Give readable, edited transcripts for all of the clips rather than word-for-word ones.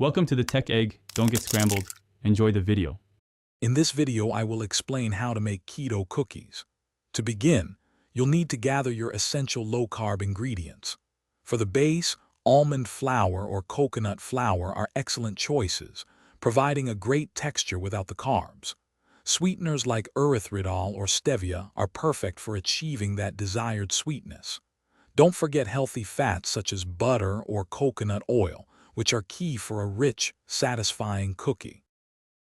Welcome to the Tech Egg. Don't get scrambled. Enjoy the video. In this video, I will explain how to make keto cookies. To begin, you'll need to gather your essential low-carb ingredients. For the base, almond flour or coconut flour are excellent choices, providing a great texture without the carbs. Sweeteners like erythritol or stevia are perfect for achieving that desired sweetness. Don't forget healthy fats such as butter or coconut oil, which are key for a rich, satisfying cookie.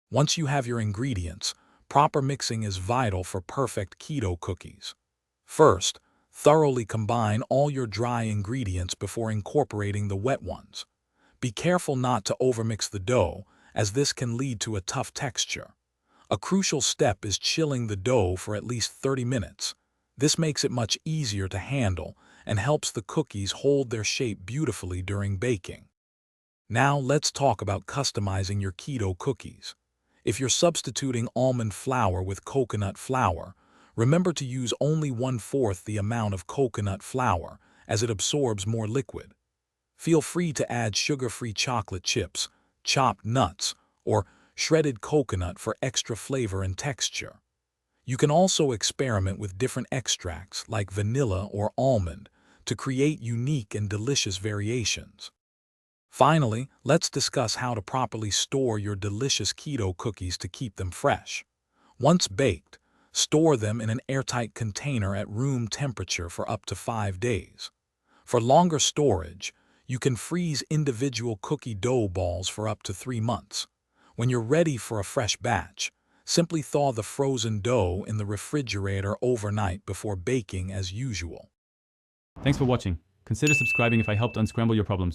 Once you have your ingredients, proper mixing is vital for perfect keto cookies. First, thoroughly combine all your dry ingredients before incorporating the wet ones. Be careful not to overmix the dough, as this can lead to a tough texture. A crucial step is chilling the dough for at least 30 minutes. This makes it much easier to handle and helps the cookies hold their shape beautifully during baking. Now let's talk about customizing your keto cookies. If you're substituting almond flour with coconut flour, remember to use only 1/4 the amount of coconut flour, as it absorbs more liquid. Feel free to add sugar-free chocolate chips, chopped nuts, or shredded coconut for extra flavor and texture. You can also experiment with different extracts like vanilla or almond to create unique and delicious variations. Finally, let's discuss how to properly store your delicious keto cookies to keep them fresh. Once baked, store them in an airtight container at room temperature for up to 5 days. For longer storage, you can freeze individual cookie dough balls for up to 3 months. When you're ready for a fresh batch, simply thaw the frozen dough in the refrigerator overnight before baking as usual. Thanks for watching. Consider subscribing if I helped unscramble your problems.